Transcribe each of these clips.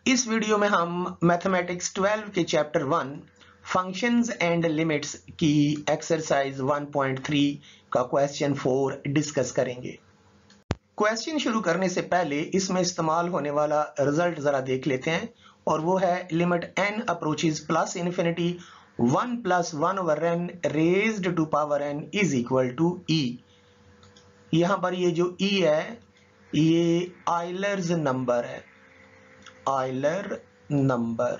इस वीडियो में हम मैथमेटिक्स 12 के चैप्टर 1 फंक्शंस एंड लिमिट्स की एक्सरसाइज 1.3 का क्वेश्चन 4 डिस्कस करेंगे। क्वेश्चन शुरू करने से पहले इसमें इस्तेमाल होने वाला रिजल्ट जरा देख लेते हैं और वो है limit n approaches plus infinity 1 + 1/n raised to power n is equal to e। यहां पर ये जो e है ये आयलर्स नंबर है, आयलर नंबर,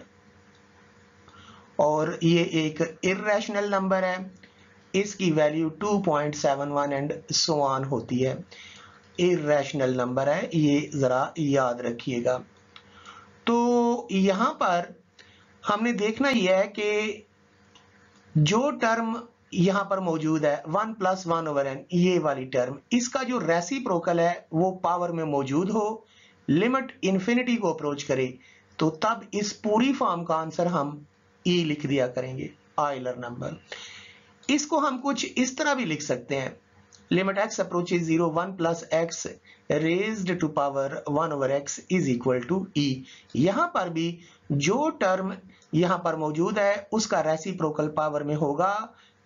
और ये एक इर्रेशनल नंबर है। इसकी वैल्यू 2.71 एंड सो ऑन होती है। इर्रेशनल नंबर है, ये जरा याद रखिएगा। तो यहां पर हमने देखना यह है कि जो टर्म यहां पर मौजूद है 1 + 1/n, ये वाली टर्म, इसका जो रेसिप्रोकल है वो पावर में मौजूद हो, लिमिट इंफिनिटी को अप्रोच करे, तो तब इस पूरी फॉर्म का आंसर हम e लिख दिया करेंगे, आयलर नंबर। इसको हम कुछ इस तरह भी लिख सकते हैं, limit x approaches 0 1 + x raised to power 1/x is equal to e। यहां पर भी जो टर्म यहां पर मौजूद है उसका रेसिप्रोकल पावर में होगा,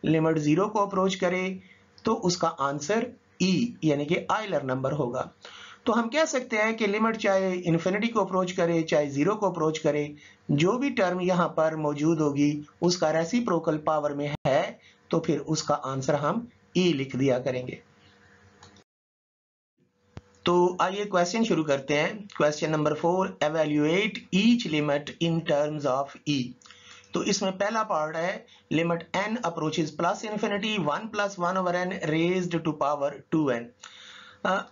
लिमिट 0 को अप्रोच करे तो उसका आंसर e यानी कि आयलर नंबर होगा। तो हम कह सकते हैं कि लिमिट चाहे इंफिनिटी को अप्रोच करे चाहे 0 को अप्रोच करे, जो भी टर्म यहां पर मौजूद होगी उसका रेसिप्रोकल पावर में है, तो फिर उसका आंसर हम e लिख दिया करेंगे। तो आइए क्वेश्चन शुरू करते हैं। Question number 4, evaluate each limit in terms of e। तो इसमें पहला पार्ट है limit n approaches plus infinity 1 + 1/n raised to power 2n।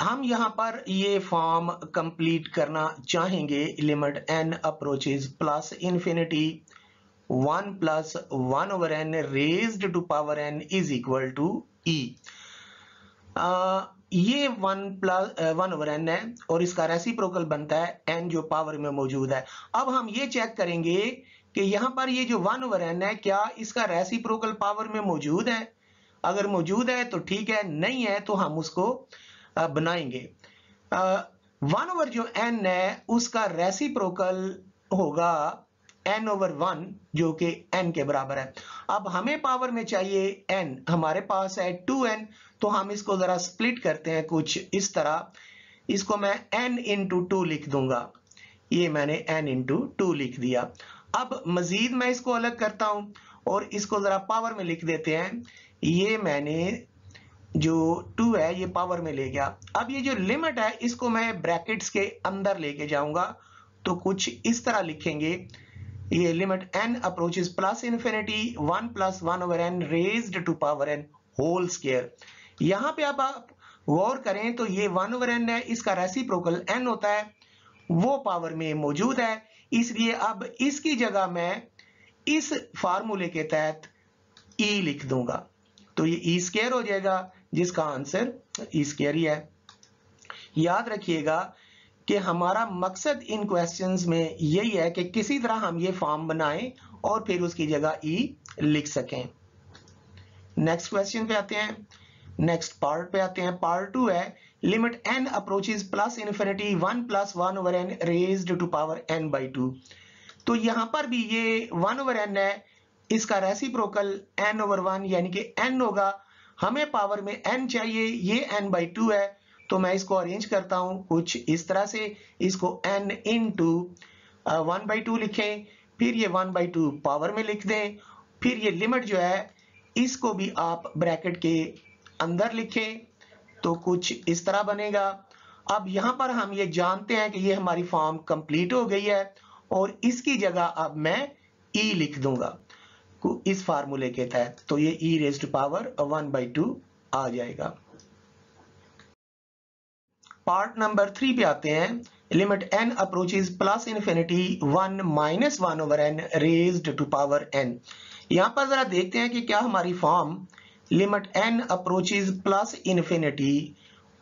हम यहां पर ये फॉर्म कंप्लीट करना चाहेंगे, limit n approaches plus infinity 1 + 1/n raised to power n is equal to e। ये 1 + 1/n है और इसका रेसिप्रोकल बनता है n जो पावर में मौजूद है। अब हम ये चेक करेंगे कि यहां पर ये जो 1/n है क्या इसका रेसिप्रोकल पावर में मौजूद है। अगर मौजूद है तो ठीक है, नहीं है तो हम उसको बनाएंगे। 1 जो n है उसका रेसिप्रोकल होगा n/1 जो कि n के बराबर है। अब हमें पावर में चाहिए n, हमारे पास है 2n, तो हम इसको जरा स्प्लिट करते हैं कुछ इस तरह। इसको मैं n × 2 लिख दूंगा, ये मैंने n × 2 लिख दिया। अब मजीद मैं इसको अलग करता हूं और इसको जरा पावर में लिख देते हैं। ये मैंने जो 2 है ये पावर में ले गया। अब ये जो लिमिट है इसको मैं ब्रैकेट्स के अंदर लेके जाऊंगा, तो कुछ इस तरह लिखेंगे, ये limit n approaches plus infinity 1 + 1/n raised to power n whole square. यहां पे अब आप गौर करें तो ये 1/n है, इसका रेसिप्रोकल n होता है, वो पावर में मौजूद है, इसलिए अब इसकी जगह मैं इस फार्मूले के तहत e लिख दूंगा, तो ये e² हो जाएगा, जिसका आंसर e² ही है। याद रखिएगा कि हमारा मकसद इन क्वेश्चंस में यही है कि किसी तरह हम ये फॉर्म बनाएं और फिर उसकी जगह e लिख सकें। नेक्स्ट क्वेश्चन पे आते हैं, नेक्स्ट पार्ट पे आते हैं। पार्ट 2 है limit n approaches plus infinity 1 + 1/n raised to power n/2। तो यहां पर भी ये 1/n है, इसका रेसिप्रोकल n/1 यानी कि n होगा। हमें पावर में n चाहिए, ये n/2 है, तो मैं इसको अरेंज करता हूं कुछ इस तरह से। इसको n × 1/2 लिखें, फिर ये 1/2 पावर में लिख दें, फिर ये लिमिट जो है इसको भी आप ब्रैकेट के अंदर लिखें, तो कुछ इस तरह बनेगा। अब यहां पर हम ये जानते हैं कि ये हमारी फॉर्म कंप्लीट हो गई है और इसकी जगह अब मैं e लिख दूंगा इस फार्मूले के तहत, तो ये e⁻1/2 आ जाएगा। पार्ट नंबर 3 पे आते हैं, limit n approaches plus infinity 1 - 1/n raised to power n। यहां पर जरा देखते हैं कि क्या हमारी form limit n approaches plus infinity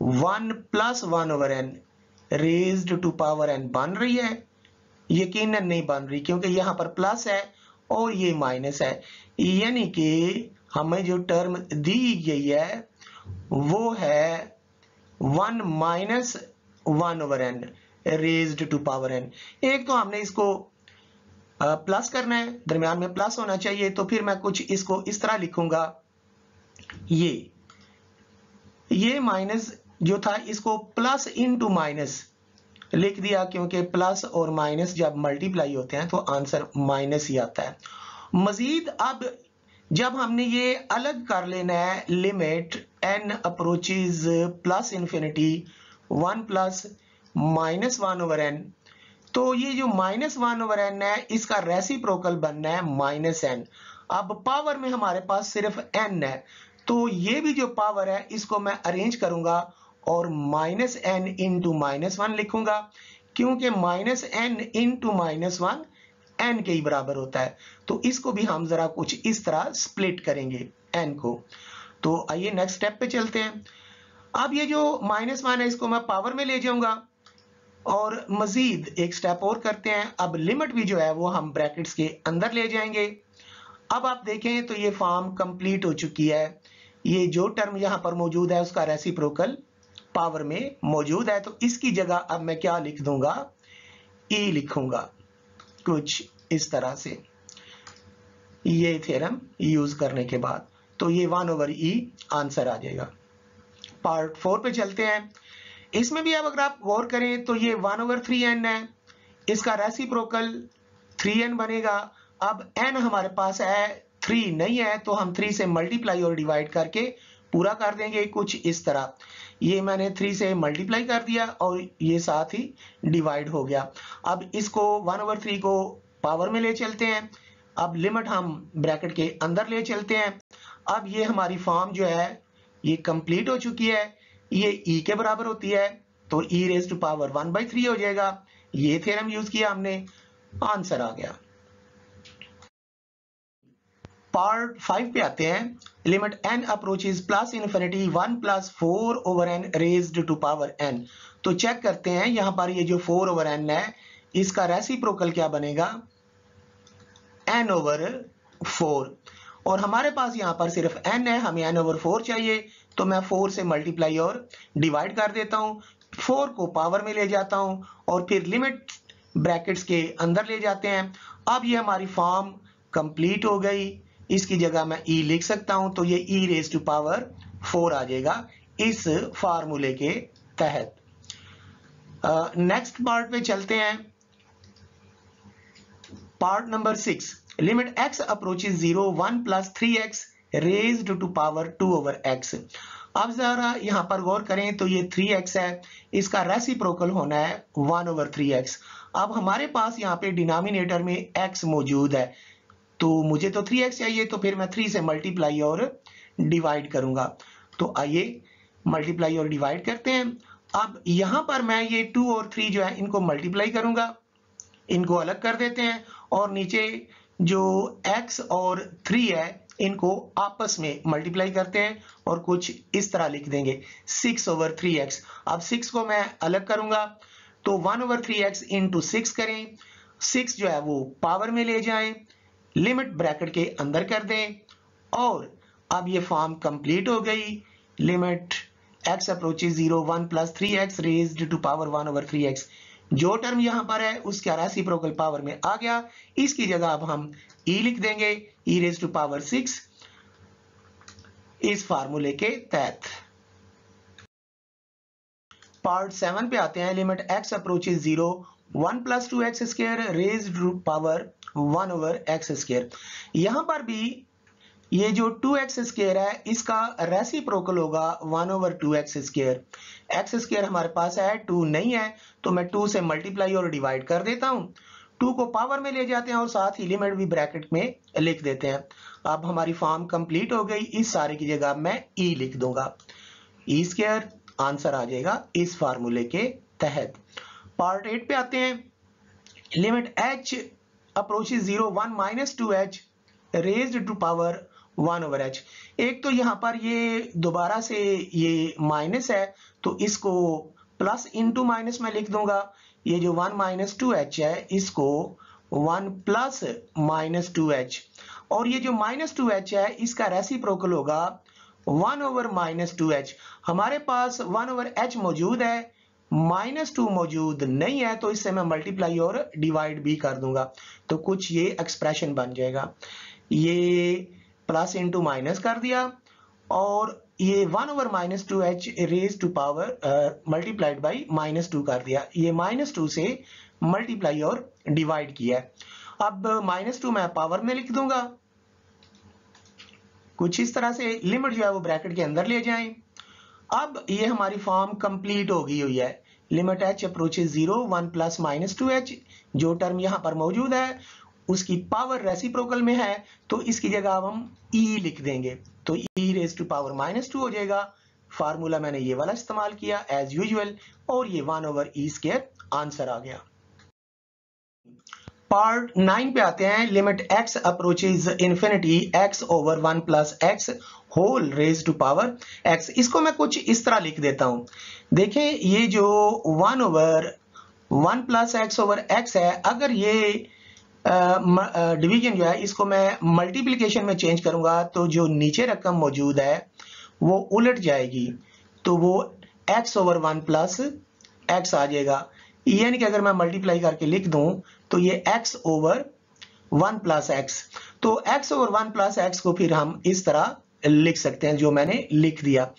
1 + 1/n raised to power n बन रही है। यकीनन नहीं बन रही, क्योंकि यहां पर प्लस है और ये माइनस है, यानी कि हमें जो टर्म दी गई है वो है 1 - 1/n raised to power n। एक तो हमने इसको प्लस करना है, दरमियान में प्लस होना चाहिए, तो फिर मैं कुछ इसको इस तरह लिखूंगा, ये माइनस जो था इसको प्लस इनटू माइनस लिख दिया, क्योंकि प्लस और माइनस जब मल्टीप्लाई होते हैं तो आंसर माइनस ही आता है। मजीद अब जब हमने ये अलग कर लेना है, limit n approaches plus infinity 1 plus -1 over n, तो ये जो -1 ओवर n है इसका रेसिप्रोकल बनना है -n। अब पावर में हमारे पास सिर्फ n है, तो ये भी जो पावर है इसको मैं अरेंज करूंगा और -n इंटू -1 लिखूंगा, क्योंकि -n इंटू -1 n के ही बराबर होता है। तो इसको भी हम जरा कुछ इस तरह स्प्लिट करेंगे n को। तो आइए नेक्स्ट स्टेप पे चलते हैं। अब ये जो -1 है इसको मैं पावर में ले जाऊंगा और मजीद एक स्टेप और करते हैं। अब लिमिट भी जो है वो हम ब्रैकेट्स के अंदर ले जाएंगे। अब आप देखें तो ये फॉर्म कंप्लीट हो चुकी है। ये जो टर्म यहां पर मौजूद है उसका रेसिप्रोकल पावर में मौजूद है, तो इसकी जगह अब मैं क्या लिख दूंगा, e लिखूंगा कुछ इस तरह से, ये थ्योरम यूज करने के बाद। तो ये 1 ओवर e आंसर आ जाएगा। पार्ट 4 पे चलते हैं। इसमें भी अब अगर आप गौर करें तो ये 1 ओवर 3n है, इसका रेसिप्रोकल 3n बनेगा। अब n हमारे पास है 3 नहीं है, तो हम 3 से मल्टीप्लाई और डिवाइड करके पूरा कर देंगे कुछ इस तरह। ये मैंने 3 से मल्टीप्लाई कर दिया और ये साथ ही डिवाइड हो गया। अब इसको 1 ओवर 3 को पावर में ले चलते हैं। अब लिमिट हम ब्रैकेट के अंदर ले चलते हैं। अब ये हमारी फॉर्म जो है ये कंप्लीट हो चुकी है, ये e के बराबर होती है, तो e रेज़ टू पावर 1/3 हो जाएगा। ये थ्योरम यूज किया हमने, आंसर आ गया। पार्ट 5 पे आते हैं। Limit n approaches plus infinity 1 plus 4 over n raised to power n। तो चेक करते हैं, यहां पर ये जो 4 ओवर n है इसका रेसिप्रोकल क्या बनेगा, n ओवर 4। और हमारे पास यहां पर सिर्फ n है, हमें n ओवर 4 चाहिए, तो मैं 4 से मल्टीप्लाई और डिवाइड कर देता हूं, 4 को पावर में ले जाता हूं और फिर लिमिट ब्रैकेट्स के अंदर ले जाते हैं। अब ये हमारी फॉर्म कंप्लीट हो गई। इसकी जगह मैं e लिख सकता हूं, तो ये e रेज़ टू पावर 4 आ जाएगा इस फार्मूले के तहत। नेक्स्ट पार्ट पे चलते हैं। Part number 6। Limit x approaches 0 1 plus 3x raised to power 2 over x। अब जरा यहां पर गौर करें तो ये 3x है, इसका रेसिप्रोकल होना है 1 ओवर 3x। अब हमारे पास यहाँ पे डिनोमिनेटर में x मौजूद है, तो मुझे तो 3x चाहिए, तो फिर मैं 3 से मल्टीप्लाई और डिवाइड करूंगा। तो आइए मल्टीप्लाई और डिवाइड करते हैं। अब यहां पर मैं ये 2 और 3 जो है इनको मल्टीप्लाई करूंगा, इनको अलग कर देते हैं और नीचे जो x और 3 है इनको आपस में मल्टीप्लाई करते हैं और कुछ इस तरह लिख देंगे 6 ओवर 3x। अब 6 को मैं अलग करूंगा, तो 1 ओवर 3x इंटू 6 करें, 6 जो है वो पावर में ले जाएं, लिमिट ब्रैकेट के अंदर कर दें और अब ये फॉर्म कंप्लीट हो गई। Limit x approaches 0 1 plus 3x raised to power 1 over 3x। जो टर्म यहां पर है उसका रेसिप्रोकल पावर में आ गया, इसकी जगह अब हम e लिख देंगे, e रेज़ टू पावर 6 इस फार्मूले के तहत। पार्ट 7 पे आते हैं। Limit x approaches 0 1 plus 2x square raised to power 1 over x square. यहां पर भी ये जो 2x स्क्वायर है इसका रेसिप्रोकल होगा 1 over 2x square. x square हमारे पास है, 2 नहीं है, तो मैं 2 से मल्टीप्लाई और डिवाइड कर देता हूं, 2 को पावर में ले जाते हैं और साथ ही लिमिट भी ब्रैकेट में लिख देते हैं। अब हमारी फॉर्म कंप्लीट हो गई, इस सारे की जगह मैं e लिख दूंगा, e स्क्वायर आंसर आ जाएगा इस फार्मूले के तहत। पार्ट 8 पे आते हैं। Limit h approaches 0 1 minus 2h raised to power 1 over h। एक तो यहां पर ये दोबारा से ये माइनस है, तो इसको प्लस इंटू माइनस में लिख दूंगा। ये जो 1 माइनस 2h है इसको 1 प्लस माइनस 2h, और ये जो माइनस 2h है इसका रेसिप्रोकल होगा 1 ओवर माइनस 2h। हमारे पास 1 ओवर h मौजूद है, -2 मौजूद नहीं है तो इससे मैं मल्टीप्लाई और डिवाइड भी कर दूंगा, तो कुछ ये एक्सप्रेशन बन जाएगा। ये प्लस इंटू माइनस कर दिया और ये 1/-2h raise to power multiplied by -2 कर दिया। ये -2 से मल्टीप्लाई और डिवाइड किया। अब -2 मैं पावर में लिख दूंगा, कुछ इस तरह से लिमिट जो है वो ब्रैकेट के अंदर ले जाएं। अब ये हमारी फॉर्म कंप्लीट हो गई हुई है। Limit h approaches 0 1 plus -2h, जो टर्म यहां पर मौजूद है उसकी पावर रेसिप्रोकल में है तो इसकी जगह अब हम e लिख देंगे, तो e रेज टू पावर -2 हो जाएगा। फार्मूला मैंने ये वाला इस्तेमाल किया एज यूजुअल और ये 1/e² आंसर आ गया। पार्ट 9 पे आते हैं। Limit x approaches infinity x over 1 plus x whole raise to power x। इसको मैं कुछ इस तरह लिख देता हूं। देखें ये जो 1/1 प्लस x ओवर x है, अगर ये डिवीजन जो है इसको मैं मल्टीप्लिकेशन में चेंज करूंगा तो जो नीचे रकम मौजूद है वो उलट जाएगी, तो वो x ओवर 1 प्लस x आ जाएगा। यानी कि अगर मैं मल्टीप्लाई करके लिख दूं तो ये x ओवर 1 प्लस x, तो x ओवर 1 प्लस x को फिर हम इस तरह लिख सकते हैं जो मैंने लिख दिया।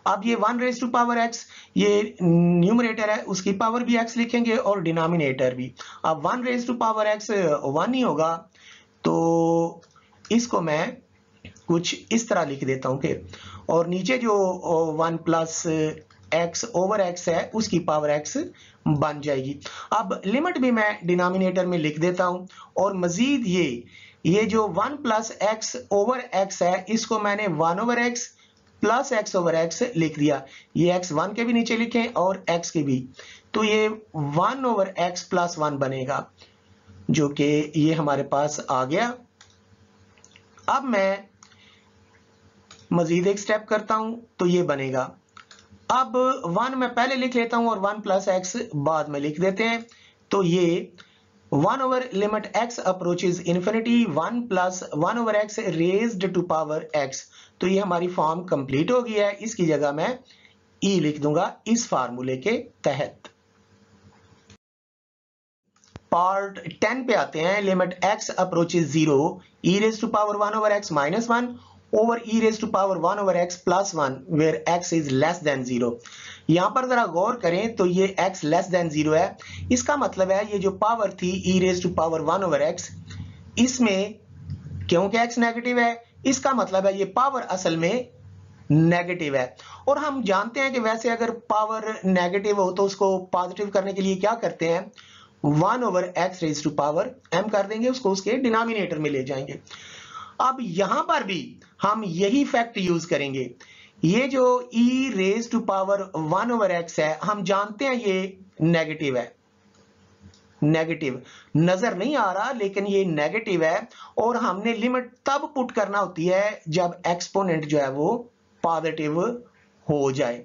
अब ये 1 रेज टू पावर x, ये न्यूमरेटर है उसकी पावर भी x लिखेंगे और डिनोमिनेटर भी। अब 1 रेज टू पावर x 1 ही होगा, तो इसको मैं कुछ इस तरह लिख देता हूं कि, और नीचे जो 1 प्लस x ओवर x है उसकी पावर x बन जाएगी। अब लिमिट भी मैं डिनोमिनेटर में लिख देता हूं और मजीद ये जो 1 प्लस x ओवर x है इसको मैंने 1 over x plus x over x लिख दिया। ये x 1 के भी नीचे लिखें और x के भी, तो ये 1 ओवर x प्लस 1 बनेगा, जो कि ये हमारे पास आ गया। अब मैं मजीद एक स्टेप करता हूं तो ये बनेगा। अब 1 मैं पहले लिख लेता हूं और 1 प्लस x बाद में लिख देते हैं, तो ये 1 over limit x approaches infinity 1 plus 1 over x raised to power x, तो ये हमारी फॉर्म कंप्लीट हो गई है। इसकी जगह मैं e लिख दूंगा इस फार्मूले के तहत। पार्ट 10 पे आते हैं। Limit x approaches 0 e raise to power 1 over x minus 1 over e raise to power 1 over x plus 1 where x is less than 0। यहां पर जरा गौर करें तो ये x लेस देन 0 है, इसका मतलब है ये जो पावर थी e raise to power 1 over x, इसमें क्योंकि x नेगेटिव है इसका मतलब है ये पावर असल में नेगेटिव है। और हम जानते हैं कि वैसे अगर पावर नेगेटिव हो तो उसको पॉजिटिव करने के लिए क्या करते हैं, 1 over x raise to power m कर देंगे, उसको उसके डिनोमिनेटर में ले जाएंगे। अब यहां पर भी हम यही फैक्ट यूज करेंगे। ये जो e raise to power 1 over x है, हम जानते हैं ये नेगेटिव है, नेगेटिव नजर नहीं आ रहा लेकिन ये नेगेटिव है, और हमने लिमिट तब पुट करना होती है जब एक्सपोनेंट जो है वो पॉजिटिव हो जाए।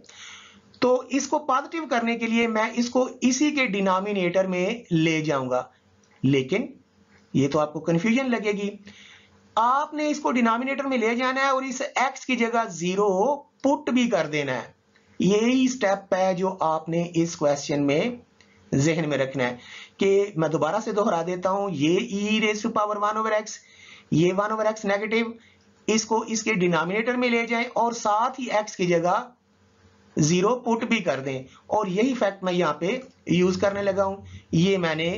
तो इसको पॉजिटिव करने के लिए मैं इसको इसी के डिनोमिनेटर में ले जाऊंगा, लेकिन ये तो आपको कंफ्यूजन लगेगी। आपने इसको डिनोमिनेटर में ले जाना है और इस x की जगह 0 पुट भी कर देना है। यही स्टेप है जो आपने इस क्वेश्चन में जहन में रखना है कि मैं दोबारा से दोहरा देता हूं, ये e raise to power 1 over x, ये 1 ओवर x नेगेटिव, इसको इसके डिनोमिनेटर में ले जाएं और साथ ही x की जगह 0 पुट भी कर दें, और यही फैक्ट मैं यहां पे यूज करने लगा हूं। ये मैंने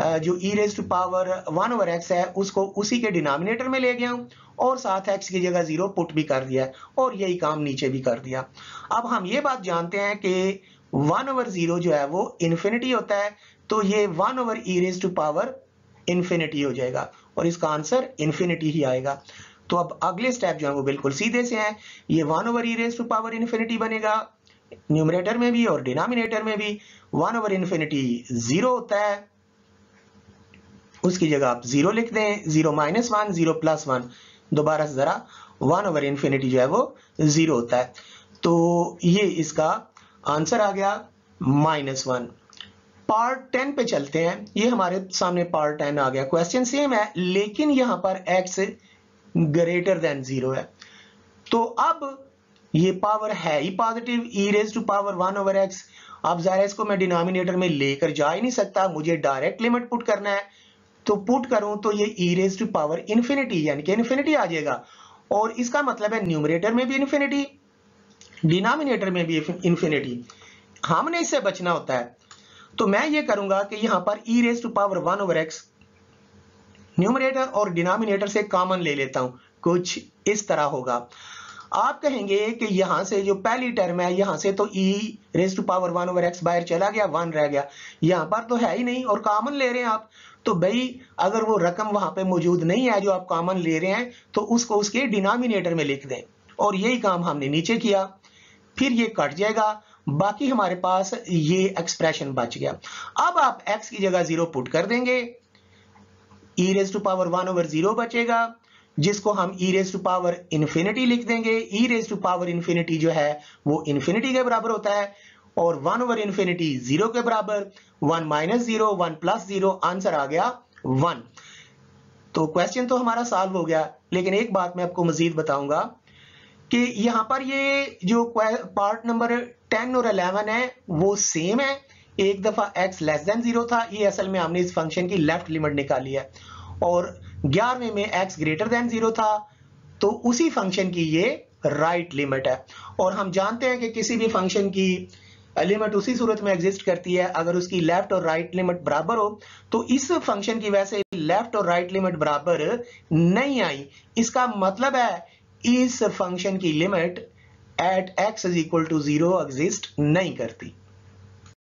जो e raise to power 1 over x है उसको उसी के डिनोमिनेटर में ले गया हूं और साथ x की जगह 0 पुट भी कर दिया और यही काम नीचे भी कर दिया। अब हम ये बात जानते हैं कि 1 ओवर 0 जो है वो इंफिनिटी होता है, तो ये 1 over e raise to power infinity हो जाएगा और इसका आंसर इंफिनिटी ही आएगा। तो अब अगले स्टेप जो है वो बिल्कुल सीधे से हैं। ये 1 over e raise to power infinity बनेगा न्यूमरेटर में भी और डिनोमिनेटर में भी। 1 ओवर इंफिनिटी 0 होता है, उसकी जगह आप 0 लिख दें, 0 माइनस 1 0 प्लस 1, दोबारा से जरा 1 ओवर इंफिनिटी जो है वो 0 होता है, तो ये इसका आंसर आ गया -1। पार्ट 10 पे चलते हैं। ये हमारे सामने पार्ट 10 आ गया। क्वेश्चन सेम है लेकिन यहां पर x ग्रेटर देन 0 है, तो अब ये पावर है ही positive e raise to power 1 over x, अब ज़ाहिर है इसको मैं डिनोमिनेटर में लेकर जा ही नहीं सकता, मुझे डायरेक्ट लिमिट पुट करना है। तो पुट करूं तो ये e raise to power infinity यानी कि इन्फिनिटी आ जाएगा, और इसका मतलब है न्यूमरेटर में भी इन्फिनिटी, डिनोमिनेटर में भी इन्फिनिटी। हमने इससे बचना होता है, तो मैं ये करूंगा कि यहां पर e raise to power 1/x numerator और डिनोमिनेटर से कॉमन ले लेता हूं, कुछ इस तरह होगा। आप कहेंगे कि यहां से जो पहली टर्म है, यहां से तो e raise to power 1/x बाहर चला गया, 1 रह गया, यहां पर तो है ही नहीं और कॉमन ले रहे हैं आप। तो भाई अगर वो रकम वहां पे मौजूद नहीं है जो आप कॉमन ले रहे हैं, तो उसको उसके डिनोमिनेटर में लिख दें, और यही काम हमने नीचे किया। फिर ये कट जाएगा, बाकी हमारे पास ये एक्सप्रेशन बच गया। अब आप x की जगह 0 पुट कर देंगे, e रेज़ टू पावर 1/0 बचेगा, जिसको हम e raise to power infinity लिख देंगे। e raise to power infinity जो है वो इन्फिनिटी के बराबर होता है, और 1/इन्फिनिटी 0 के बराबर, 1 - 0 1 + 0, आंसर आ गया 1। तो क्वेश्चन तो हमारा सॉल्व हो गया, लेकिन एक बात मैं आपको मजीद बताऊंगा कि यहां पर ये जो पार्ट नंबर 10 और 11 है वो सेम है। एक दफा x लेस देन 0 था, ये असल में हमने इस फंक्शन की लेफ्ट लिमिट निकाली है, और 11वें में x ग्रेटर देन 0 था, तो उसी फंक्शन की ये राइट लिमिट है। और हम जानते हैं कि किसी भी फंक्शन की लिमिट उसी सूरत में एग्जिस्ट करती है अगर उसकी लेफ्ट और राइट लिमिट बराबर हो। तो इस फंक्शन की वजह से लेफ्ट और राइट लिमिट बराबर नहीं आई, इसका मतलब है इस फंक्शन की लिमिट एट x = 0 एग्जिस्ट नहीं करती।